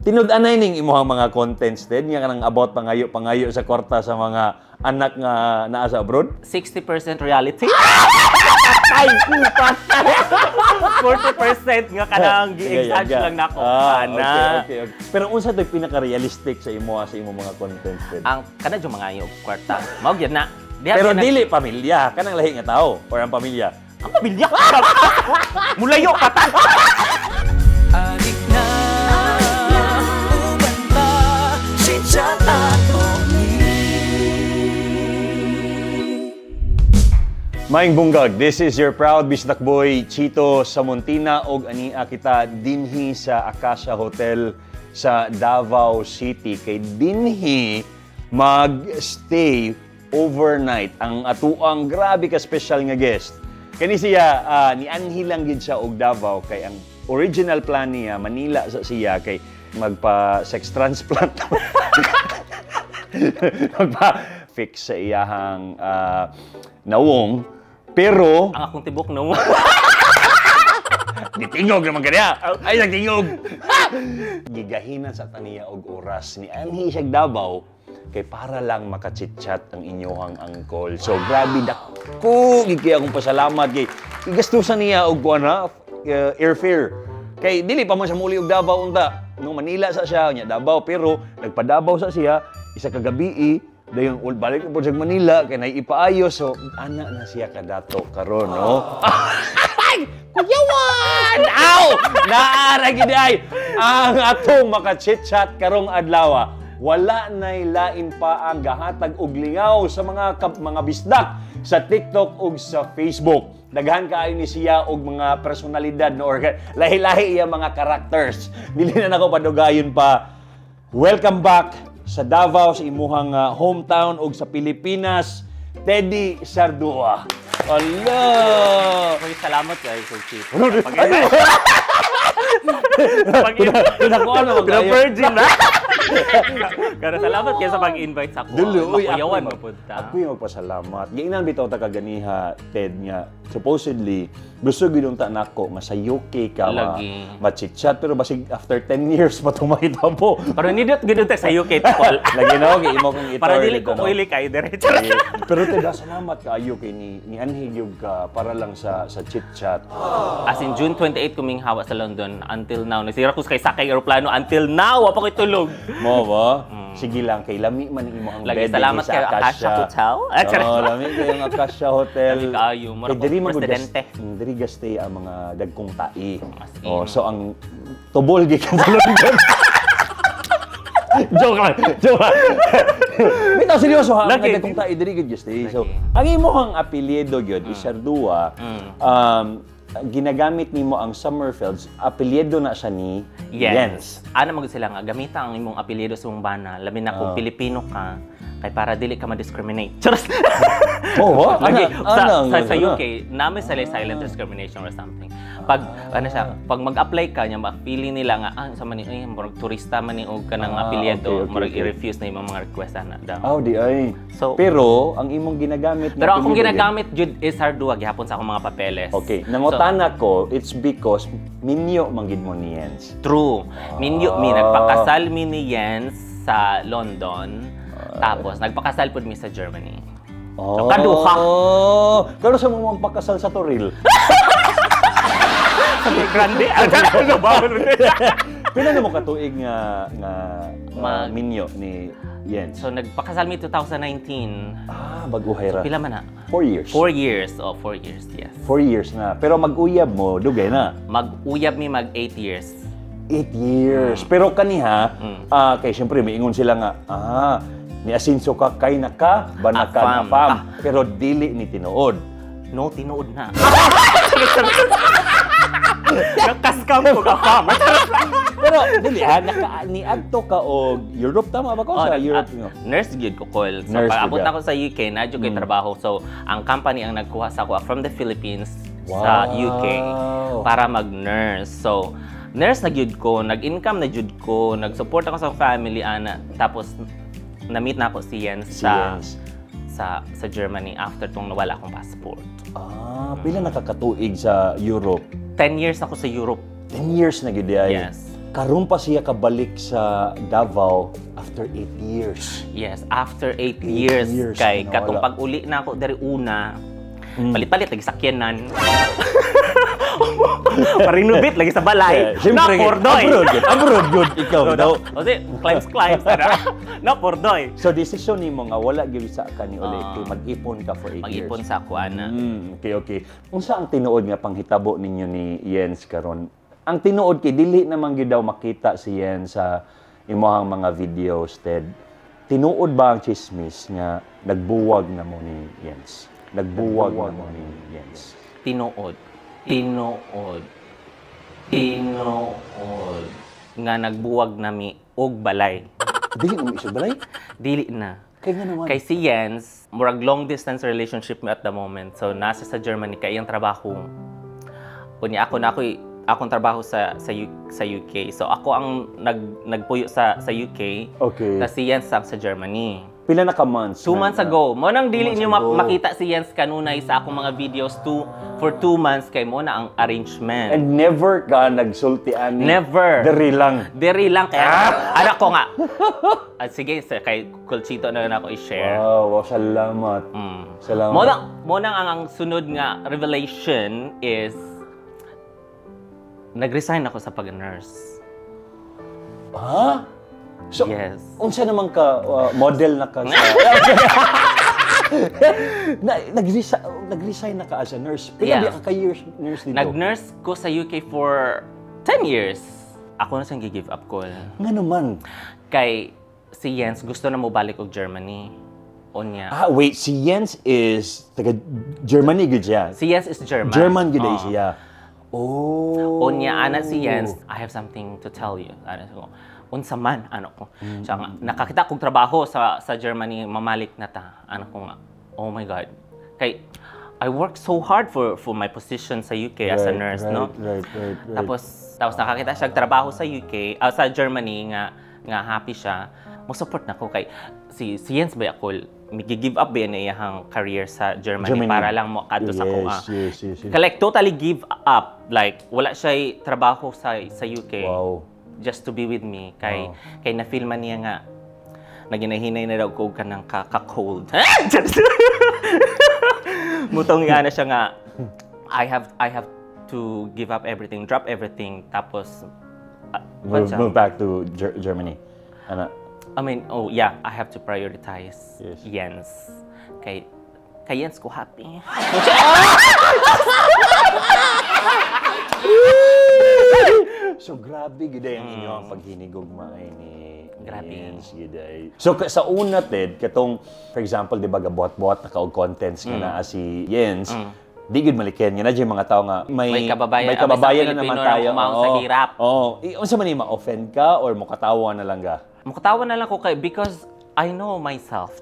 tinud-anay ning imong mga contents din nga kanang about pangayo sa kwarta sa mga anak nga naa sa abroad? 60% reality. Ay, patay. 40% nga kanang gi-exage lang nako. Okay. Pero unsa to'y pinaka-realistic sa imong mga contents din? Ang kanang mga ayo kwarta. Mao gyud na. Pero dili pamilya, kanang lahi nga tao or ang pamilya. Ang pamilya. Mulayo patay. Adik na ubanta si Maing bunggag, this is your proud bisdak boy Chito Samontina og ania kita dinhi sa Acacia Hotel sa Davao City. Kay dinhi mag-stay overnight ang atuang grabe ka special nga guest. Kani siya ni anhi lang gid siya og Davao kay ang original plan niya Manila sa siya kay magpa sex transplant. Magpa-fix sa iyahang nawong. Pero ang akong tibok no. Gitingog naman kaniya. Ay nagtingog. Gigahinan sa taniya og oras ni anhi siya Davao kay para lang makachit-chat ang inyong angkol. So grabe dako gigi akong pasalamat kay igastusan niya og kuana airfare. Kay dili pa man siya muli og Davao unta. No Manila sa siya nya Davao pero nagpa-Davao sa siya isa ka gabi dayon balik po sa Manila kay naiipaayo so ana na siya kadato karon no. Kuyawan! Aw! Naara gid ay ang atong maka-chit-chat karong adlaw. Wala nay lain pa ang gahatag og lingaw sa mga bisdak sa TikTok ug sa Facebook. Daghan kaayo ni siya og mga personalidad no or lahi-lahi iya mga characters. Dili na nako padugayon pa. Welcome back sa Davao, sa imuhang hometown ug sa Pilipinas, Teddy Sardua. Allah! Salamat kay Sir Chief. Pinakuan mo kayo. Virgin na. Pero salamat kayo sa pag-invite sa ako. Makuyawan mapunta. Ako yung magpasalamat. Gainan bitaw ta kaganiha, Ted nga. Supposedly, gusto gidunta nako nga sa UK ka ma-chit-chat pero basig after 10 years matumahita mo. Pero nidot gidunta sa UK tol. Lagi na okay imo kong para dili ko oily kay diretso. Pero Ted, salamat kaayo kay ni anhi gyud ka para lang sa chit-chat. As in June 28 kuming hawa sa London until now. Nasira ko kay sakay eroplano until now wa pa koy tulog. Mo ba? Sige lang kay lami man imo ang bed. Salamat kay Acacia Hotel. Lami kay ang Acacia Hotel. Lami kaayo mo presidente. Diri gastay ang mga dagkong tai. So ang tubol gikan sa London. Joke lang. Bitaw seryoso ha, ang dagkong tai diri gid gastay. So ang imong apelyido gyud Sardua. Ginagamit nimo ang Summerfields, apelyido na siya ni Jens. Ana magud sila nga gamita ang imong apelyido sa imong bana, labi na kung Pilipino ka, kay para dili ka ma-discriminate. Charos. Oo, lagi sa UK, namin sila silent discrimination or something. Pag pag mag-apply ka nya mapili nila nga sa man ni murag turista man ni og kanang apelyido, murag i-refuse na imong mga request ana daw. Di ay. So, pero ang imong ginagamit pero akong ginagamit jud is Sardua gihapon sa akong mga papeles. Okay, nangutana ko, it's because minyo manggid mo ni Jens. True. Minyo mi nagpakasal mi ni Jens sa London. Tapos nagpakasal pud mi sa Germany. So, kaduha. Pero sa mga magpakasal sa Toril. Grande. Pila na mo katuig nga minyo ni Jens? So nagpakasal mi 2019. Baguhay ra. So, pila man na? 4 years. 4 years. 4 years, yes. 4 years na. Pero mag-uyab mo, dugay na. Mag-uyab mi 8 years. 8 years. Pero kaniha, kay siyempre, may ingon sila nga, ni asinso ka kay naka, banaka na fam. Pero dili ni tinuod. No, tinuod na. Nakaskam ko ka fam. Pero dili niadto ka og Europe tama ba ko sa Europe no? Nurse gyud ko call. So pag-abot na ko sa UK, nadyo kay trabaho. So ang company ang nagkuha sa ako from the Philippines sa UK para mag-nurse. So nurse na gyud ko, nag-income na gyud ko, nag-support ako sa family ana. Tapos na-meet na ako si Jens sa Germany after tong nawala akong passport. Pila nakakatuig sa Europe? 10 years ako sa Europe. 10 years na gyud ay. Yes. karon pa siya kabalik sa Davao after 8 years. Yes, after 8 years kay katong pag-uli na ako dari una. Palit-palit lagi sakyanan. Parinubit lagi sa balay. Na pordoy. Abroad good ikaw daw. Kasi climbs na pordoy. So decision nimo nga wala gyud sa kani ulit kay mag-ipon ka for 8 years. Mag-ipon sa kuana. Okay. Unsa ang tinuod nga panghitabo ninyo ni Jens karon? Ang tinuod kay dili naman gyud daw makita si Jens sa imong mga videos, Ted. Tinuod ba ang chismis nga nagbuwag na mo ni Jens? Nagbuwag na mo ni Jens. Tinuod nga nagbuwag nami og balay. Dili mo isog balay? Dili na. Kay nga naman. Kay si Jens, murag long distance relationship me at the moment. So nasa sa Germany kay iyang trabaho. Kunya akong trabaho sa UK. So ako ang nagpuyo sa UK. Okay. Tapos si Jens ang sa Germany. Pila na ka months? 2 months ago. Mo nang dili niyo makita si Jens kanunay sa akong mga videos for 2 months kay mo na ang arrangement. And never ka nagsulti ani? Never. Diri lang kaya anak ko nga. Sige sir, kay Colchito na ako i-share. Wow, salamat. Salamat. Mo nang ang sunod nga revelation is nag-resign ako sa pag-nurse. Ha? So, yes. Unsa naman ka model na ka sa nag-resign na ka as a nurse. Pila ka years nurse dito? Nag-nurse ko sa UK for 10 years. Ako na sang gi-give up ko. Nga naman. Kay si Jens gusto na mo balik og Germany. Onya. Wait, si Jens is taga Germany gud siya. Si Jens is German. German gud siya. Oh. Onya ana si Jens, I have something to tell you. Ano ko? Unsa man ano ko. Siya nga nakakita kog trabaho sa Germany, mamalik na ta. Ano ko nga. Oh my God. Kay I worked so hard for my position sa UK as a nurse, no? Right. Tapos nakakita siya trabaho sa UK, sa Germany nga happy siya. Mo support nako kay si Jens ba ako gi-give up ba niya ang career sa Germany para lang mo kadto sa ko Yes. Like totally give up, like wala siya trabaho sa UK. Wow. Just to be with me kay na-feel man niya nga naginahinay na daw ko kanang ka-cold. Mutong nga na siya nga I have to give up everything, drop everything, tapos move back to Germany. Ana. I mean, I have to prioritize Jens. Kay Jens ko happy. So grabe gid ang inyong paghinigugmay ni Jens gid. So sa una Ted katong for example di ba gabuhat-buhat na kaog contents nga naa si Jens. Di gid maliken nga na jay mga tao nga may kababayan na naman tayo sa hirap. Unsa man ni ma-offend ka or mokatawa na lang ga? Mokatawa na lang ko kay because I know myself.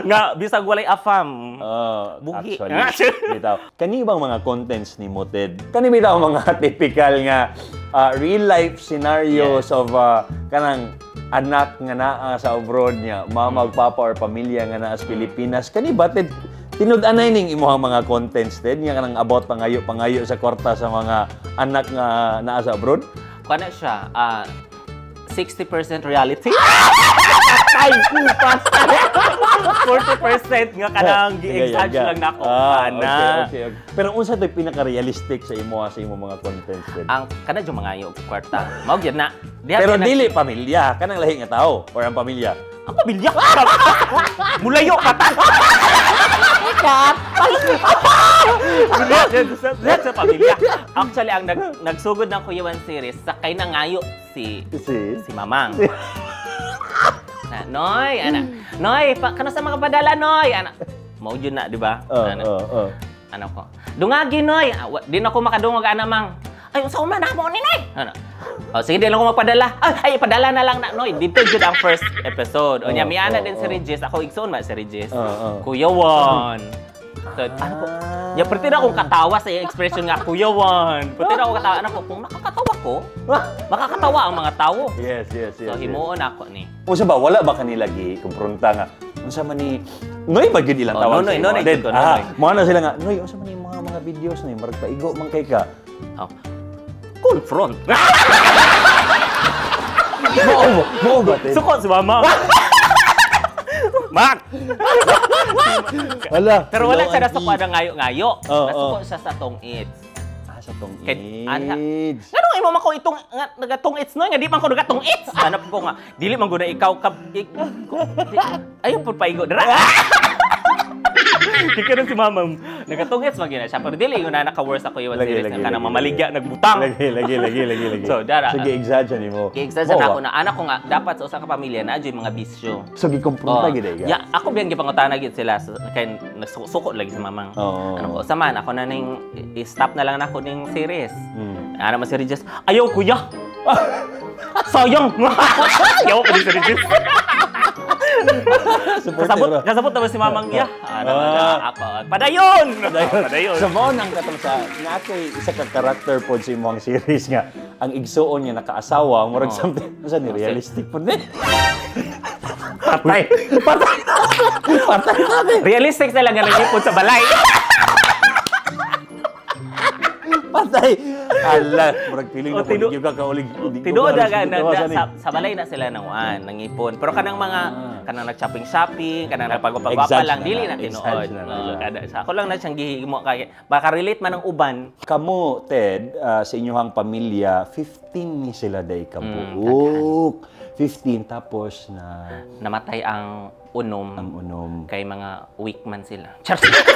Nga bisag walay afam. Buhi. Actually, bitaw. Kani bang mga contents ni Moted? Kani bitaw mga typical nga real life scenarios of kanang anak nga naa sa abroad niya, mama, papa or pamilya nga naa sa Pilipinas. Kani ba Ted? Tinud-anay ning imong mga contents Ted nga kanang about pangayo sa kwarta sa mga anak nga naa sa abroad? Kana siya 60% reality. Ay, kupas! 40% nga kanang gi-exage lang nako. Okay. Pero unsa to'y pinaka-realistic sa imo mga contents din? Ang kana yung mga yung kwarta. Mao gyud na. Pero dili pamilya, kanang lahi nga tao or ang pamilya. Ang pamilya. Mulayo ka ta. That's sa pamilya. Actually, ang nagsugod ng Kuya Wan series, sakay na ngayo si Mamang. Noy, Noy, kano sa mga padala, Noy? Mao yun na, di ba? Ano ko? Dungagi, Noy. Di na ako makadungog, Mang. Ay, unsa man mo ni Noy? Sige, di lang ako magpadala. Ay, padala na lang na, Noy. Dito yun ang first episode. O niya, miyana din si Regis. Ako, igsoon ba si Regis? Kuya Wan. So, ano po? Pwede na akong katawa sa expression nga, Kuya Wan. Pwede na akong katawa. Ano po? Kung nakakatawa ko, makakatawa ang mga tao. Yes. So, himuon ako ni. Unsa ba? Wala ba kanila kumpronta nga? Unsa man ni... Noy, ba yun ilang tawag sa imo? Noy. Mga na sila nga, Noy, unsa man ni mga videos na marag paigo man kay ka? confront. Mo ba, Ted? Suko si mama. Mak! Wala. Pero wala siya nasuko na ngayo-ngayo. Oo, Nasuko siya sa tong-its. Sa tong Kay- age. Ano imo man ko itong nagatong-its no? Nga di man ko nagatong-its. Hanap ko nga. Dili man guna ikaw ayun po paigo. Dara! Kaya si mama, nagatong-its man gina siya. Pero dili yun na naka-worse ako yung series nga kanang mamaligya, nagbutang. Lagi. So, dara. Sige, exagger ni mo. Kaya na ako na anak ko nga, dapat sa usa ka pamilya na adyo yung mga bisyo. So, gikumpronta gid ay. Ya, ako biyan gipangutana gid sila kay nagsuko lagi sa mamang. Oo. Ano ko, saman ako na ning i-stop na lang nako ning series. Ano man si Regis, ayaw kuya. Sayang. Ayaw pa din si Regis. Kasabot naman si mamang ya. Ano ako. Padayon. So, mo nang katong sa natay isa ka character pod sa imong series nga ang igsuon niya nakaasawa murag something sa ni realistic pod ni. Patay. Patay. Realistic na lang nga nagipon sa balay. Patay. Ala, murag feeling na po Tino- di ka kaulig. Tinuod na sa balay na sila nangipon. Pero kanang mga kanang nag-shopping, kanang nagpagwapa lang dili na tinuod. Ako lang na siyang gihimo kay baka relate man ang uban. Kamo, Ted, sa inyong pamilya, 15 ni sila day kabuok. 15 tapos na Namatay ang unom. ang unom. Kay mga weak man sila. Charos lang.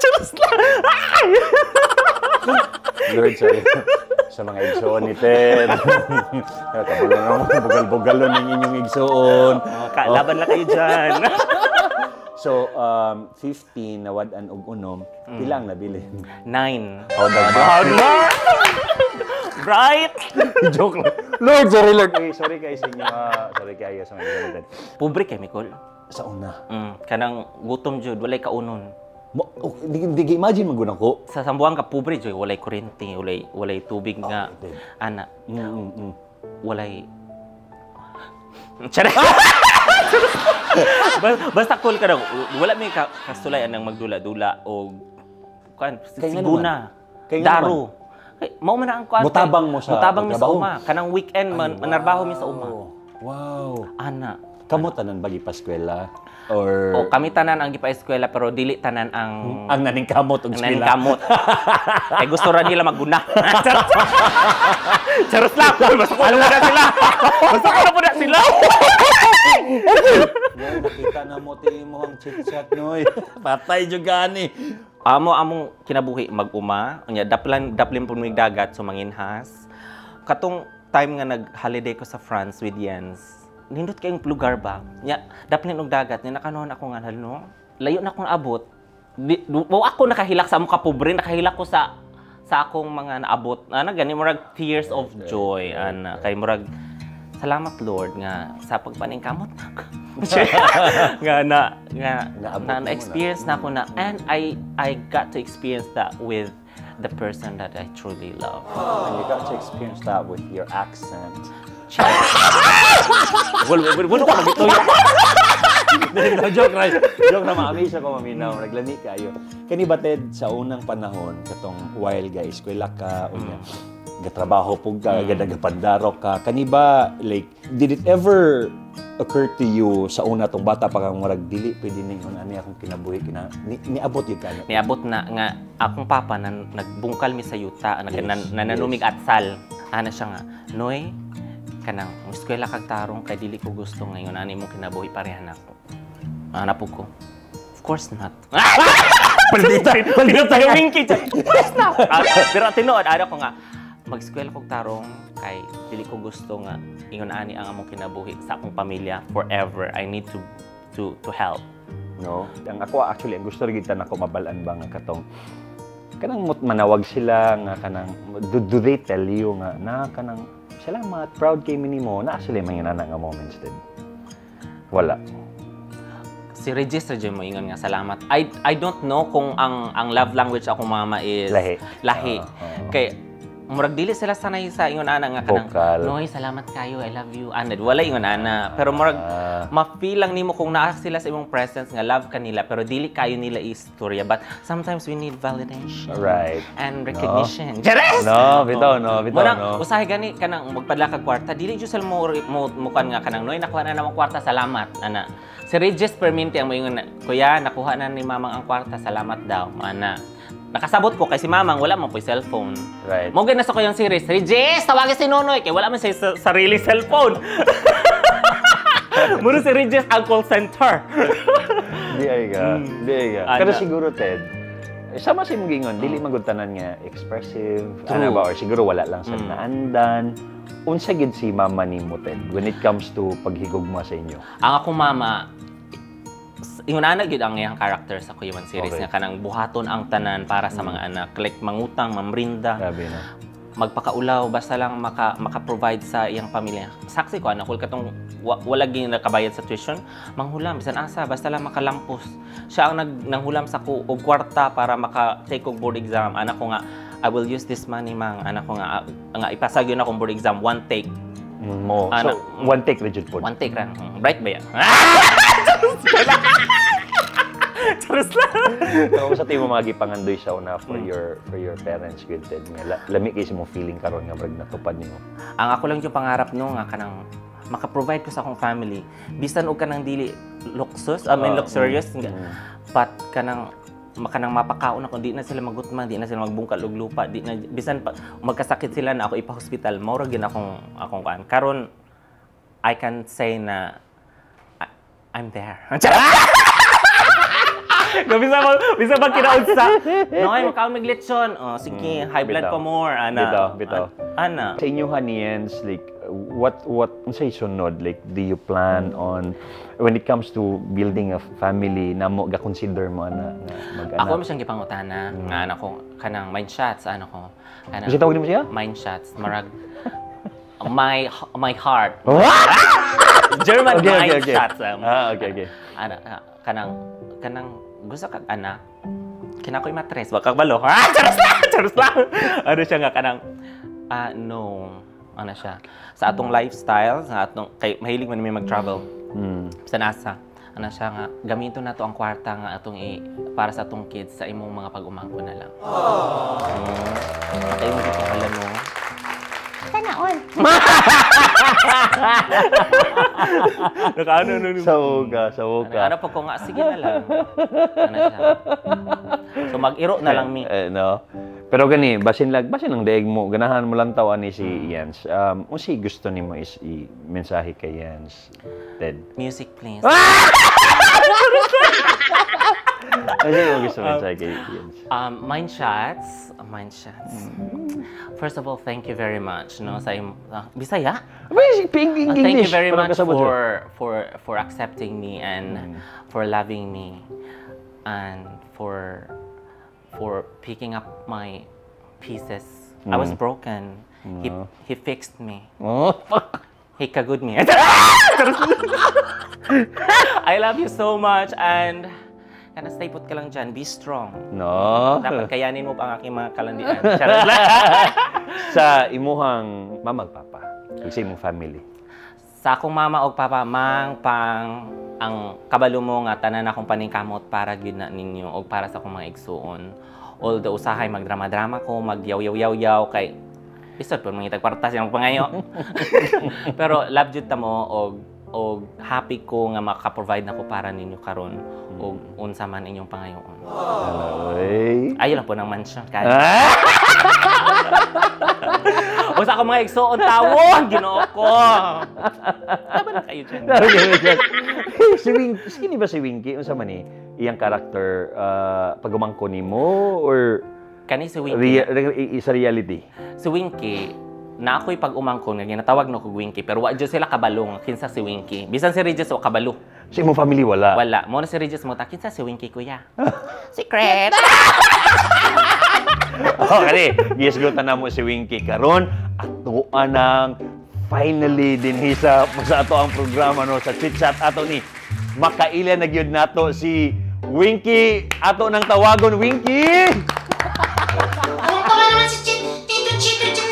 Charos lang. Lord, sa mga igsoon ni Ted. Kabulong mo, bugal-bugalon ng inyong igsoon. Laban lang kayo dyan. So, 15 nawadan og unom, pila ang nabili? 9. Oh, Hardware! Bright! Joke lang. Lord, sorry Lord. Sorry kayo sa inyo. Sorry kayo sa mga igsoon. Pobre chemical. Sa una. Kanang gutom jud, walay kaunon. Hindi imagine magunang ko. Sa Sambuanga pobre jud, walay kuryente, walay tubig nga ana. Walay Chara. Basta cool ka daw. Wala may kastulayan ng magdula-dula o kan siguna. Daro. Mao man ang kuan. Mutabang mo sa Mutabang mi sa uma. Kanang weekend man manarbaho mi sa uma. Wow. Ana. Kamo tanan bagi paskwela or O kami tanan ang gipa-eskwela pero dili tanan ang naning kamot og ang naning eskwela. kamot. Ay gusto ra nila magguna. Charot lang. Basta ko na sila. Basta ko na sila. Nakita na mo ti imong chit-chat noy. Patay jud gani. Among kinabuhi mag-uma, unya daplin pud mig dagat so manginhas. Katong time nga nag-holiday ko sa France with Jens. Nindot kayong lugar ba? Nya, daplin og dagat, nya nakanon ako nga no. Layo na akong abot. Ako nakahilak sa mga pobre, nakahilak ko sa akong mga naabot. Ana gani murag tears of joy ana kay murag salamat Lord nga sa pagpaningkamot nga na experience na ako na and I got to experience that with the person that I truly love. And you got to experience that with your accent. Wala ka magitoy. Joke na maami siya ko maminaw. Naglani kayo. Kani ba Ted sa unang panahon katong while guys, eskwela ka unya. Gatrabaho pug ka, gadagapandaro ka. Kani ba like did it ever occur to you sa una tong bata pa kang murag dili pwede ning ani akong kinabuhi niabot yun ka. Niabot na nga akong papa nagbungkal mi sa yuta nananumig atsal. Ana siya nga, Noy, kanang eskwela kag tarong kay dili ko gusto ngayon ani mo kinabuhi parehan ako. Hanap ko. Of course not. Palita tayo winky. Of course not. Pero tinuod ada ko nga mag-eskwela kog tarong kay dili ko gusto nga ingon ani ang among kinabuhi sa akong pamilya forever. I need to help. No? Ang ako actually ang gusto rin kita nako mabalaan ba nga katong kanang manawag sila nga kanang do they tell you nga na kanang salamat proud kay minimo na sila may nana nga moments din. Wala. Si Regis mo ingon nga salamat. I don't know kung ang love language akong mama is lahi. Kay murag dili sila sanay sa ingon ana nga kanang Noy, salamat kayo, I love you. Ana, wala ingon ana. Pero murag ma-feel lang nimo kung naa sila sa imong presence nga love kanila pero dili kayo nila istorya. But sometimes we need validation. Right. And recognition. Yes! No, bitaw. Usahay gani kanang magpadla ka kwarta, dili jud sila mo kan nga kanang Noy, nakuha na namang kwarta, salamat. Ana. Si Regis Perminti ang moingon, kuya, nakuha na ni mamang ang kwarta, salamat daw. Ana. Nakasabot ko kay si mamang wala man po cellphone. Right. Mo gina sa ko yung series, Regis, tawagin si Nonoy kay wala man sa sarili cellphone. Muro si Regis ang call center. Di ay ka. Pero siguro Ted, sama si mong gingon, dili magutanan nga expressive, ano ba, or siguro wala lang sa naandan. Unsa gid si mama nimo Ted when it comes to paghigugma sa inyo? Ang akong mama, ingon ana gyud ang iyang character sa Kuya Man series nga kanang buhaton ang tanan para sa mga anak, like mangutang, mamrinda. Grabe na. Magpakaulaw basta lang maka-provide sa iyang pamilya. Saksi ko anak, katong wala gyud nakabayad sa tuition, manghulam bisan asa basta lang makalampos. Siya ang nanghulam sa ko og kwarta para maka-take og board exam. Anak ko nga, I will use this money mang. Anak ko nga ipasag yun akong board exam, one take. Mo. So, one take legit po. One take ran. Bright ba yan? Charos lang. Kung sa tayo mo magipangandoy sa una for your parents, good Ted. Lami kayo mo feeling karon nga brag natupad nimo. Ang ako lang yung pangarap no nga kanang maka-provide ko sa akong family. Bisan og kanang dili luxurious but kanang mapakaon ako, di na sila magutman, di na sila magbungkal og lupa, di na bisan pa magkasakit sila na ako ipa-hospital, mao ra gyud akong kuan. Karon I can say na I'm there. Bisa ba kinaunsa? No, ay makaon maglechon. Oh, sige, high blood pa more ana. Bitaw. Ana. Sa inyo Hanians, like what unsay sunod, like do you plan on when it comes to building a family namo ga consider mo ana mag-anak? Ako siyang gipangutana nga anak ko kanang mind shots ano ko. Kanang Kasi tawag mo siya? Mind shots, marag my heart. German mind shots. Okay. Ana kanang gusto kag anak. Kinakoy matres, wag kag balo. Charos lang. Ano siya nga kanang no. Ano siya? Sa atong lifestyle, sa atong kay mahilig man mi mag-travel. Sa NASA. Ano siya nga gamiton nato ang kwarta nga atong para sa atong kids sa imong mga pag-umangko na lang. Ay mo dito pala no. Sana all. Sa uga. Ano pa ko nga sige na lang. Ano siya? So mag-iro na lang mi. No. Pero gani, basin lang daig mo, ganahan mo lang tawon ni si Jens. Unsi gusto nimo is i-mensahe kay Jens, Ted? Music please. Ano yung gusto mensahe kay Jens? Mind shots. First of all, thank you very much no sa Bisaya. Thank you very much for accepting me and for loving me and for picking up my pieces. I was broken. He fixed me. He kagud me. I love you so much and kana stay put ka lang dyan. Be strong. No. Dapat kayanin mo pa ang aking mga kalandian. Sa imuhang mama ug papa, sa imong family. Sa akong mama o papa, pang ang kabalo mo nga tanan akong paningkamot para gyud na ninyo o para sa akong mga igsuon. Although usahay magdrama-drama ko, magyaw-yaw-yaw kay bisod po mga kwarta siyang pangayo. Pero love jud ta mo og happy ko nga maka-provide nako para ninyo karon og unsa man inyong pangayoon. Ayo lang po ng mansion kay. Usa ko mga igsuon tawon, Ginoo ko. Tama na kayo dyan. Sino ba si Winky? Unsa man ni iyang character pagumangko nimo or kani si Winky? Sa reality. Si Winky, na ako'y pag-umangkon nga ginatawag no ko Winky, pero wa jud sila kabalong kinsa si Winky. Bisan si Regis o kabalo. Sa imong family wala. Wala. Mo na si Regis mo ta kinsa si Winky kuya. Secret. Kani, gisgutan na mo si Winky karon ato anang finally dinhi sa ato ang programa no sa Chit Chat ato ni makaila na gyud nato si Winky ato nang tawagon Winky. Kung pa naman si Tito Chito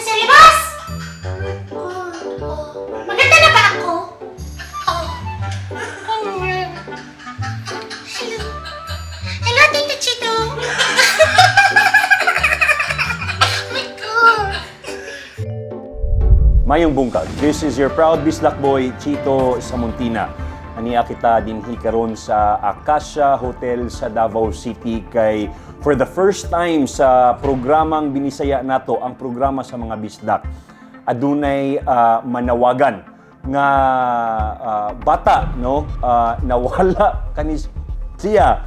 Mayong bungkag. This is your proud Bislak boy, Chito Samuntina. Aniya kita dinhi karon sa Acacia Hotel sa Davao City kay for the first time sa programang binisaya nato ang programa sa mga bisdak. Adunay manawagan nga bata no nawala kanis siya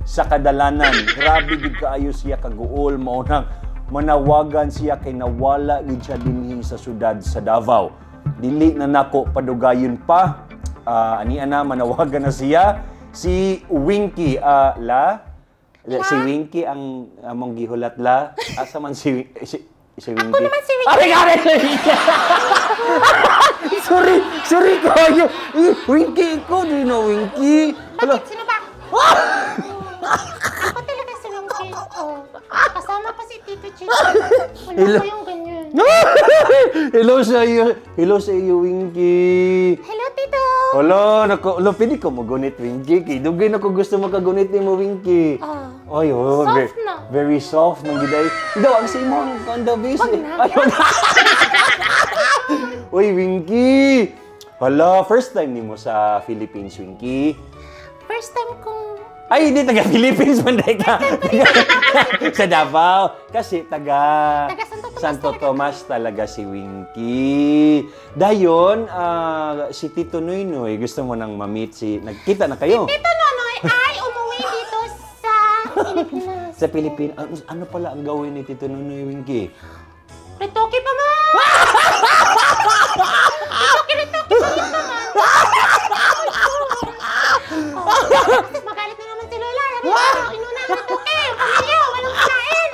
sa kadalanan. Grabe gid kaayo siya kaguol mao nang manawagan siya kay nawala gid siya dinhi sa syudad sa Davao. Dili na nako padugayon pa. Ani ana manawagan na siya si Winky si Winky ang among gihulat la. Asa man si Winky? Ako naman si Winky. Sorry kayo. Winky ko di na Winky. Bakit? Sino ba? Ako talaga si Winky. Oh, kasama pa si Tito Chito. Wala ko yung ganyan. Hello sa iyo, Winky. Hello, Tito. Hello, pwede ko magunit, Winky. Dugay na ko gusto makagunit ni mo, Winky. Ay, soft na. Very soft, mong giday. Daw, ang simong, kanda, busy. Wag na. Ayun. Uy, Winky. Hala, first time ni mo sa Philippines, Winky. First time kong... Ay, hindi taga-Philippines, manday ka. Sa Davao. Kasi taga Santo Tomas talaga si Winky. Dayon, si Tito Noynoy, gusto mo nang ma-meet nagkita na kayo? Tito Noynoy ay umuwi dito sa Pilipinas. Sa Pilipinas. Ano pala ang gawin ni Tito Noynoy, Winky? Retoke pa mo! Retoke pa rin naman. Magalit na naman si Lola. Inuna ang retoke. Pamilya, walang kinain.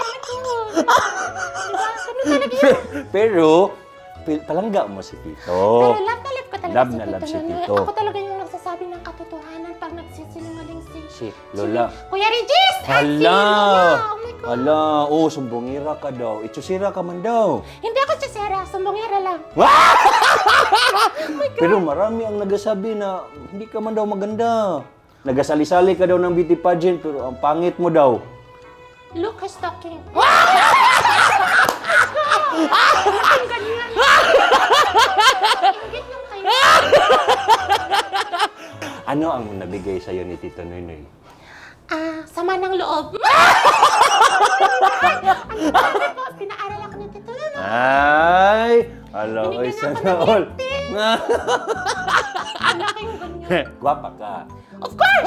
Diba? Ganun talaga yun. Pero, palangga mo si Tito. Pero love na love ko talaga Love si na Tito love si Noynoy. Tito. Ako talaga yung nagsasabi ng katotohanan pag nagsisinungaling Si Lola. Kuya Regis! Ay, si Hala! Lola! Oh my God! Hala, sumbongera ka daw. Itsusira ka man daw. Hindi ako tsisera, sumbongera lang. Pero marami ang nagasabi na hindi ka man daw maganda. Nagasali-sali ka daw ng beauty pageant pero ang pangit mo daw. Look who's talking. Ganyan. Ingit lang kayo. Ano ang nabigay sa'yo ni Tito Noynoy? Sama ng loob. Pinaaral ako ng Tito Noynoy. Ay! Hello, Binigyan sana ako ng all. lifting. Ang laki yung ganyan. Gwapa ka. Of course!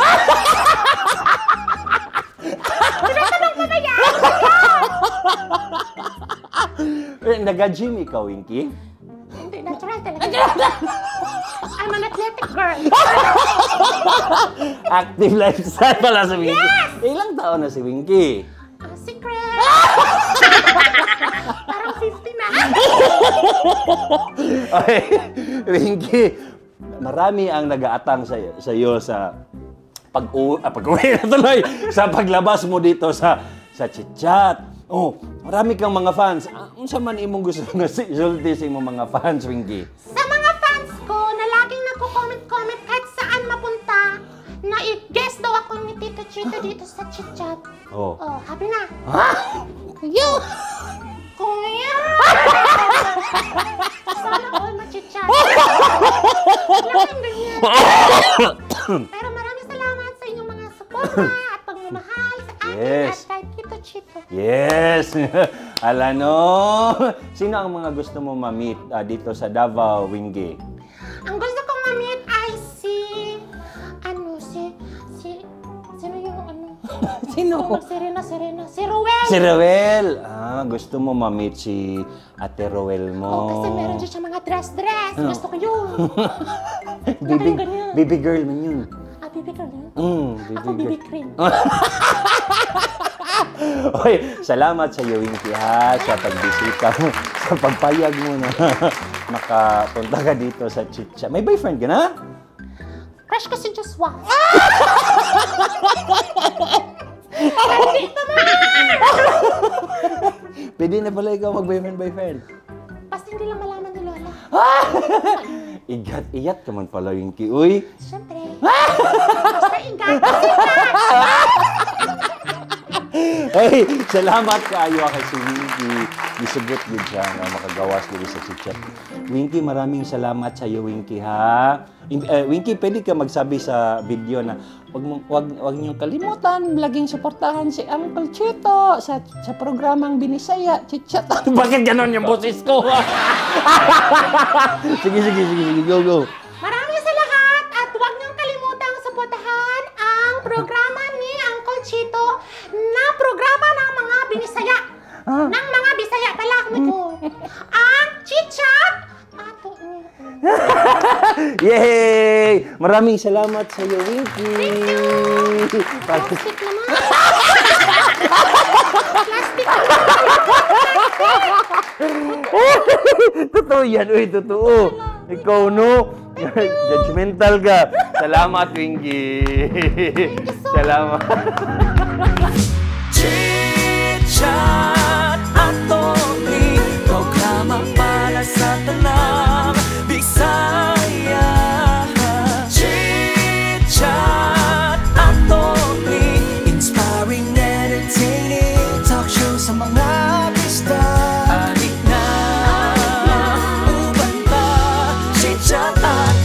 Tinatanong ko na yan! Nag-gym ikaw, Winky? Hindi, natural talaga. I'm an athletic girl. Active lifestyle pala si Winky. Yes! Ilang taon na si Winky? Secret! Parang 50 na. Okay, Winky, marami ang nag-aatang sa iyo sa pag-uwi na tuloy, sa paglabas mo dito sa chit-chat. Oh, marami kang mga fans. Unsa man imong gusto nga isulti sa imong mga fans, Winky? Sa mga fans ko na laging nagko-comment kahit saan mapunta, na i-guess daw ako ni Tito Chito dito sa chit-chat. Oh. Happy na. Ha? Yo! Kuya! Sana all ma-chit-chat. Laking ganyan. Pero maraming salamat sa inyong mga suporta at pagmamahal sa akin Yes. at kay Tito Chito. Yes! Ala no! Sino ang mga gusto mo ma-meet dito sa Davao, Winky? Ang gusto kong ma-meet ay sino yung Sino? Serena, si Ruel! Si Roel! Gusto mo ma-meet si Ate Roel mo. Kasi meron dyan siya mga dress. Gusto ko yun. baby, ganyan. baby girl man yun. Baby girl yun? Baby Ako, girl. baby cream. Oy, salamat sa iyo, Winky, ha, sa pagbisita mo, sa pagpayag mo na makapunta ka dito sa Chicha. May boyfriend ka na? Crush ko si Joshua. Pwede na pala ikaw mag-boyfriend. Basta hindi lang malaman ni Lola. Iyat ka man pala, Winky. Uy, Siyempre. Basta ingat. Ay, salamat kaayo kay si Winky. Isugot yun siya na makagawas dito sa chit-chat. Winky, maraming salamat sa iyo, Winky, ha? Winky, pwede ka magsabi sa video na wag niyong kalimutan, laging suportahan si Uncle Chito sa programang Binisaya, chit-chat. Bakit ganon yung boses ko? sige, go. Maraming sa lahat at huwag niyong kalimutang suportahan ang programa ni Uncle Chito na programa ng mga Binisaya. Ng mga Bisaya pala ko. Ang chit-chat. Ato niyo. Yay! Maraming salamat sa iyo, Winky. Plastic naman. Plastic Totoo yan, uy, totoo. Ikaw, no? Judgmental ka. Salamat, Winky. Salamat. Chit-chat Atty. Programa para sa tanang Bisaya. Chit-chat Atty. Inspiring, entertaining talk show sa mga pista. Adik na uban pa. Chit-chat Atty.